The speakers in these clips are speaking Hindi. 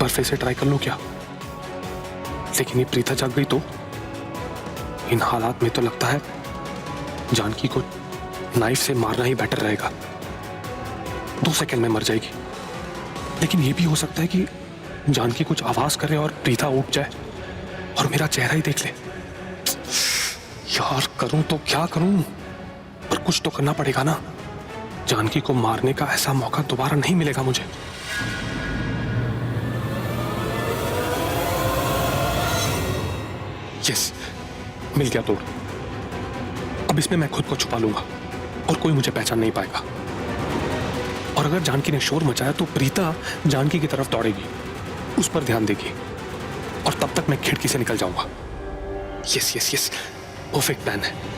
बार फिर से ट्राई कर लो क्या? लेकिन ये प्रीता जाग गई तो इन हालात में तो लगता है जानकी को नाइफ से मारना ही बेटर रहेगा। 2 सेकंड में मर जाएगी। लेकिन ये भी हो सकता है कि जानकी कुछ आवाज करे और प्रीता उठ जाए और मेरा चेहरा ही देख ले। यार करूं तो क्या करूं, पर कुछ तो करना पड़ेगा ना। जानकी को मारने का ऐसा मौका दोबारा नहीं मिलेगा मुझे। यस, मिल गया तोड़। अब इसमें मैं खुद को छुपा लूंगा और कोई मुझे पहचान नहीं पाएगा। और अगर जानकी ने शोर मचाया तो प्रीता जानकी की तरफ दौड़ेगी, उस पर ध्यान देगी और तब तक मैं खिड़की से निकल जाऊंगा। Yes yes yes, perfect plan है।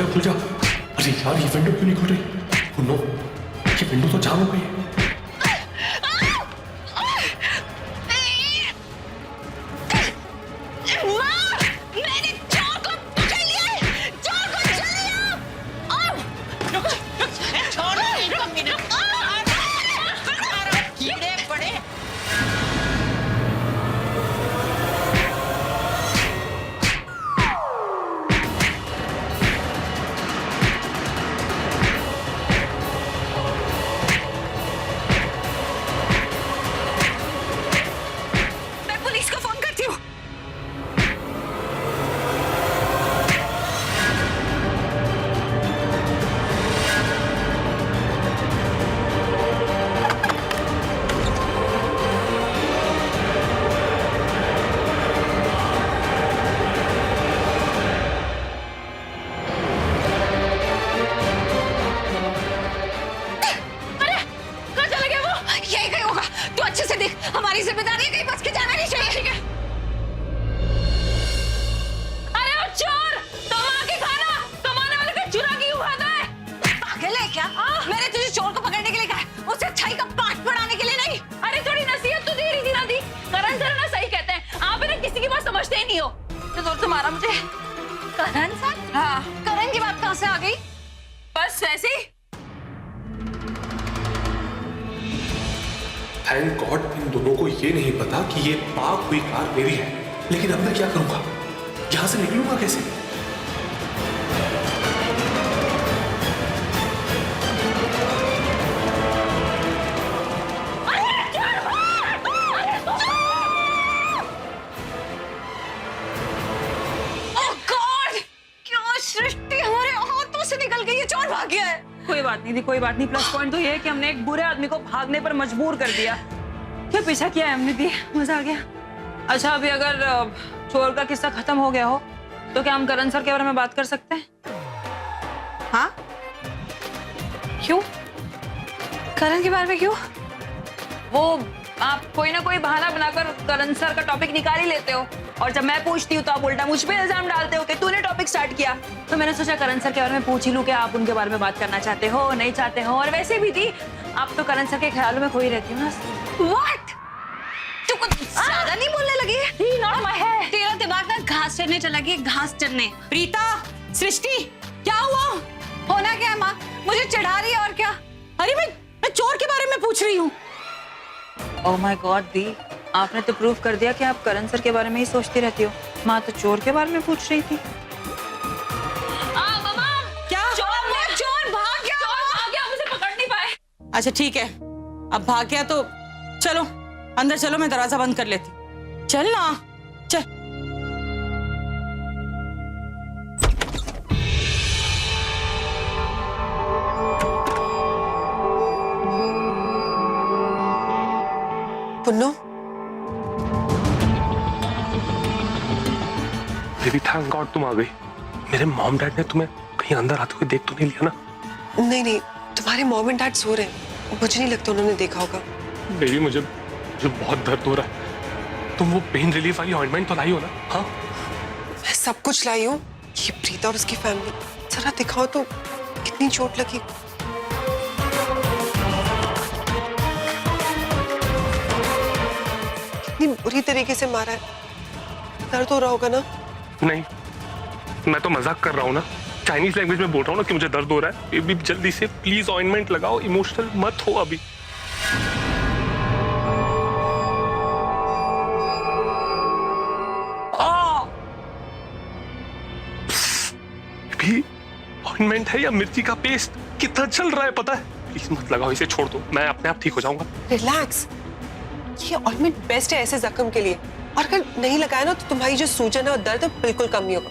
खुल जा। अरे यार ये विंडो क्यों नहीं खुल रही? नो, ये विंडो तो जाम हो गई है। हमारी जिम्मेदारी है, कहीं बच के जाना नहीं चाहिए। ठीक है। अरे वो चोर, कमा के खाना, कमाने वाले का चुरा क्यों खाता है? पागल है क्या? मैंने तुझे चोर को पकड़ने के लिए कहा है, उसे अच्छाई का पाठ पढ़ाने के लिए नहीं। अरे थोड़ी नसीहत तो दे रही थी ना दी। करण सर ना सही कहते हैं, आप ना किसी की बात समझते ही नहीं हो। तो तुम्हारा मुझे करण सर? हाँ, करण की बात कहाँ से आ गई? बस ऐसे ही। थैंक गॉड इन दोनों को ये नहीं पता कि ये पाक हुई कार मेरी है। लेकिन अब मैं क्या करूंगा? यहां से निकलूंगा कैसे? क्यों सृष्टि हमारे हाथों से निकल गई? ये चोर भाग गया है। कोई बात नहीं थी, कोई बात नहीं। प्लस पॉइंट तो ये है कि हमने एक बुरे आदमी को भागने पर मजबूर कर दिया। क्या पीछा किया है हमने दी, मजा आ गया। अच्छा अभी अगर चोर का किस्सा खत्म हो गया हो तो क्या हम करण सर के बारे में बात कर सकते हैं? हाँ? क्यों? करण के बारे में क्यों? वो आप कोई ना कोई बहाना बनाकर करण सर का टॉपिक निकाल ही लेते हो और जब मैं पूछती हूँ तो आप उल्टा मुझ पे इल्जाम डालते हो कि तूने टॉपिक स्टार्ट किया। तो मैंने सोचा करण सर के बारे में पूछ ही लूं कि आप उनके बारे में बात करना चाहते हो नहीं चाहते हो। और वैसे भी थी आप तो करण सर के ख्यालों में खोई रहती हो ना। What? तू कुछ ज्यादा नहीं बोलने लगी? Not my hair. तेरा दिमाग ना घास चरने चला गया, घास चरने। प्रीता, सृष्टि, क्या हुआ? होना क्या है माँ? मुझे चढ़ा रही है और क्या? अरे मैं चोर के बारे में पूछ रही हूँ। ओह माय गॉड दी, आपने तो प्रूव कर दिया कि आप करण सर के बारे में ही सोचती रहती हो। माँ तो चोर के बारे में पूछ रही थी। मामा, क्या? चोर भाग गया, मुझे पकड़ नहीं पाए। अच्छा ठीक है, अब भाग गया तो चलो अंदर चलो, मैं दरवाजा बंद कर लेती। चल ना, चल। पुन्नू, बेबी थैंक गॉड तुम आ गई। मेरे मॉम डैड ने तुम्हें कहीं अंदर आते हुए देख तो नहीं लिया ना? नहीं नहीं, तुम्हारे मॉम एंड डैड सो रहे हैं, मुझे नहीं लगता उन्होंने देखा होगा। बेबी मुझे बहुत दर्द हो रहा है। तुम वो पेन रिलीफ वाली ऑइंटमेंट तो लाई हो ना? हाँ मैं सब कुछ लाई हूँ। ये प्रीता और उसकी फैमिली, जरा दिखाओ तो कितनी चोट लगी। कितनी बुरी तरीके से मारा है, दर्द हो रहा होगा ना? नहीं, मैं तो मजाक कर रहा हूँ ना, चाइनीज लैंग्वेज में बोल रहा हूँ ना कि मुझे दर्द हो रहा है। बेबी जल्दी से प्लीज ऑइंटमेंट लगाओ, इमोशनल मत हो अभी। ऑइंटमेंट है या मिर्ची का पेस्ट? कितना चल रहा है पता है? प्लीज मत लगाओ, इसे छोड़ दो, मैं अपने आप ठीक हो जाऊंगा। रिलैक्स, ये ऑइंटमेंट बेस्ट है ऐसे जख्म के लिए, और अगर नहीं लगाया ना तो तुम्हारी जो सूजन है और दर्द है बिल्कुल कम नहीं होगा।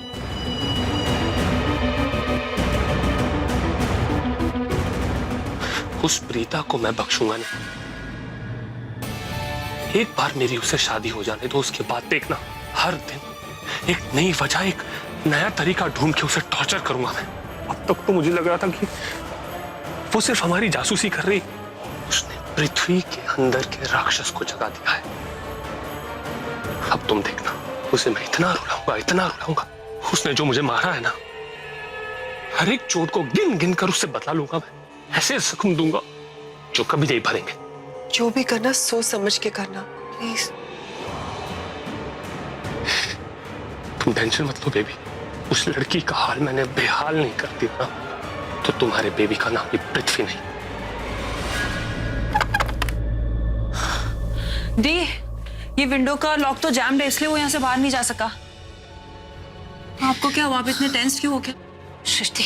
उस प्रीता को मैं बख्शूंगा नहीं। एक बार मेरी उससे शादी हो जाने दो, उसके बाद देखना हर दिन एक नई वजह, एक नया तरीका ढूंढ के उसे टॉर्चर करूंगा मैं। अब तक तो मुझे लग रहा था कि वो सिर्फ हमारी जासूसी कर रही, उसने पृथ्वी के अंदर के राक्षस को जगा दिया है। अब तुम देखना, उसे मैं इतना रुलाऊंगा। उसने जो मुझे मारा है ना, हर एक चोट को गिन गिन कर उससे बदला लूंगा मैं। ऐसे जख्म दूंगा जो कभी नहीं भरेंगे। जो भी करना सोच समझ के करना प्लीज। तुम टेंशन मत लो बेबी, उस लड़की का हाल मैंने बेहाल नहीं कर दिया ना, तो तुम्हारे बेबी का नाम भी पृथ्वी नहीं। दी, ये विंडो का लॉक तो जैम्ड है, इसलिए वो यहाँ से बाहर नहीं जा सका। आपको क्या हुआ? आप इतने टेंस क्यों हो गए? सृष्टि,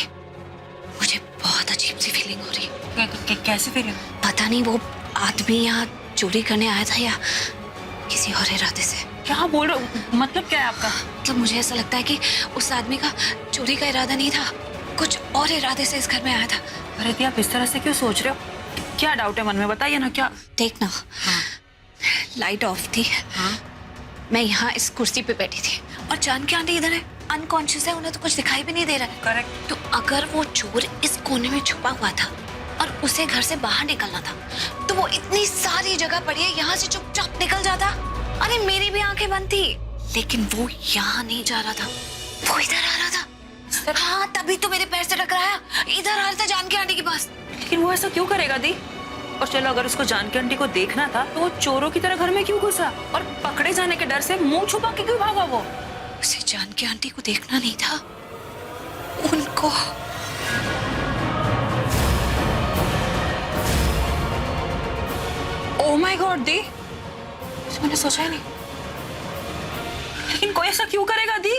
मुझे बहुत अजीब सी फीलिंग हो रही है। कैसे फीलिंग? पता नहीं वो आदमी यहाँ चोरी करने आया था या किसी और इरादे से। क्या बोल रहे हो? मतलब क्या है आपका? मतलब मुझे ऐसा लगता है कि उस आदमी का चोरी का इरादा नहीं था, कुछ और इरादे से इस घर में आया था। अरे दी, आप इस तरह से क्यों सोच रहे हो? क्या डाउट है मन में, बताइए ना। क्या? देखना, हाँ। लाइट ऑफ थी। हाँ? मैं यहाँ इस कुर्सी पे बैठी थी और जान के आंटी इधर है, अनकॉन्शियस है, उन्हें तो कुछ दिखाई भी नहीं दे रहा है। करेक्ट। तो अगर वो चोर इस कोने में छुपा हुआ था और उसे घर से बाहर निकलना था, तो वो इतनी सारी जगह पड़ी है, यहाँ से चुपचाप निकल जाता। अरे मेरी भी आंखें बंद थी, लेकिन वो यहाँ नहीं जा रहा था, वो इधर आ रहा था। हाँ, तभी तो मेरे पैर से टकराया, इधर आ रहा था जानकी आंटी के पास। लेकिन वो ऐसा क्यों करेगा दी? और चलो, अगर उसको जानकी आंटी को देखना था तो वो चोरों की तरह घर में क्यों घुसा? और पकड़े जाने के डर से मुंह छुपा के क्यों भागा वो? उसे जानकी आंटी को देखना नहीं था, उनको। ओह माय गॉड दी, मैंने सोचा ही नहीं। लेकिन कोई ऐसा क्यों करेगा दी?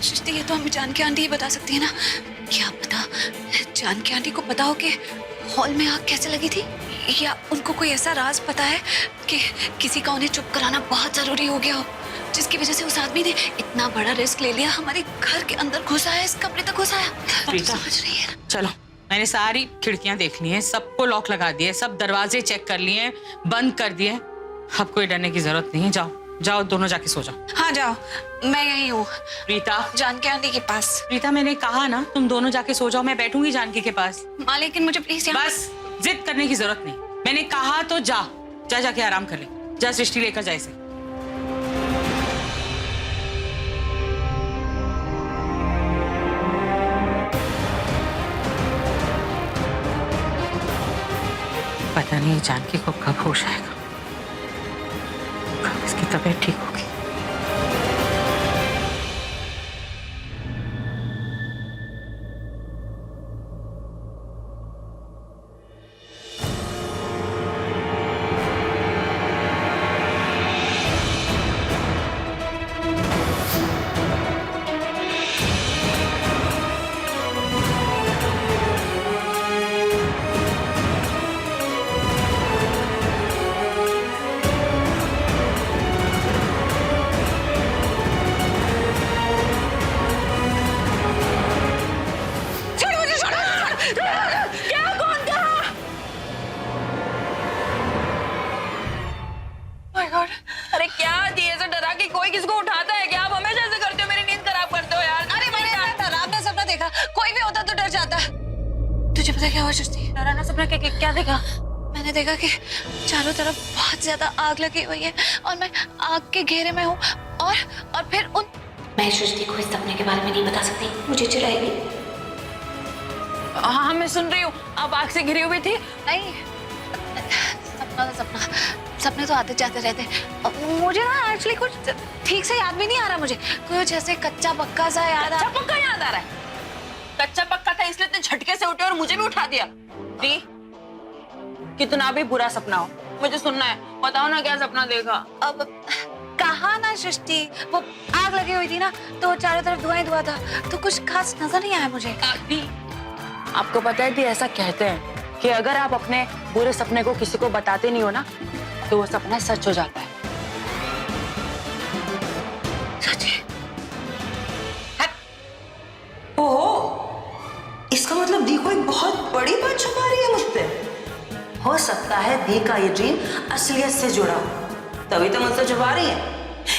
सृष्टि, ये तो हमें जानकी आंटी ही बता सकती है ना। क्या पता जानकी आंटी को पता हो कि हॉल में आग कैसे लगी थी, या उनको कोई ऐसा राज पता है कि किसी का उन्हें चुप कराना बहुत जरूरी हो गया हो, जिसकी वजह से उस आदमी ने इतना बड़ा रिस्क ले लिया, हमारे घर के अंदर घुसा है, इस कमरे तक घुसा है। समझ रही है? चलो, मैंने सारी खिड़कियां देख ली हैं, सबको लॉक लगा दिए, सब दरवाजे चेक कर लिए, बंद कर दिए। अब कोई डरने की जरूरत नहीं है। जाओ जाओ, दोनों जाके सो जाओ। हाँ जाओ, मैं यही हूँ प्रीता, जानकी आंटी के पास। प्रीता मैंने कहा ना, तुम दोनों जाके सो जाओ, मैं बैठूंगी जानकी के पास। माँ, लेकिन मुझे प्लीज यहाँ। बस जिद करने की जरूरत नहीं, मैंने कहा तो जा जा, जाके आराम कर ले। जा सृष्टि, लेकर जा इसे। पता नहीं जानकी को कब होश आएगा, कब इसकी तबीयत ठीक होगी। बताया क्या हुआ सृष्टि? डरावना सपना क्या देखा? मैंने देखा कि चारों तरफ बहुत ज्यादा आग लगी हुई है और मैं आग के घेरे में हूँ और फिर उन मैं सृष्टि को इस सपने के बारे में नहीं बता सकती, मुझे चिढ़ाएगी। हाँ मैं सुन रही हूँ, आप आग से घिरी हुई थी। नहीं, सपना तो सपना, सपने तो आते जाते रहते। मुझे ना एक्चुअली कुछ ठीक से याद भी नहीं आ रहा। मुझे कुछ ऐसे कच्चा पक्का सा याद आ कच्चा पक्का याद आ रहा है? कच्चा पक्का था इसलिए इतने झटके से उठे और मुझे भी उठा दिया। दी, कितना भी बुरा सपना हो मुझे सुनना है, बताओ ना क्या सपना देखा। अब कहा ना सृष्टि, वो आग लगी हुई थी ना तो चारों तरफ धुआं ही धुआं था, तो कुछ खास नजर नहीं आया मुझे। दी, आपको पता है दी, ऐसा कहते हैं कि अगर आप अपने बुरे सपने को किसी को बताते नहीं हो ना तो वो सपना सच हो जाता है। ओहो, इसका मतलब दी कोई बहुत बड़ी बात छुपा रही है मुझसे। हो सकता है दी का ये ड्रीम असलियत से जुड़ा हो, तभी तो मुझसे छुपा रही है।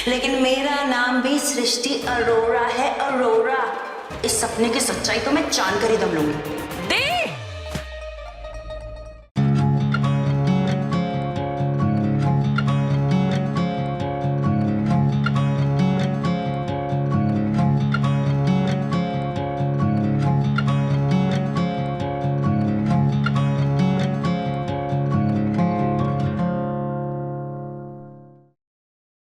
लेकिन मेरा नाम भी सृष्टि अरोरा है, अरोरा। इस सपने की सच्चाई तो मैं जानकर ही दम लूंगी।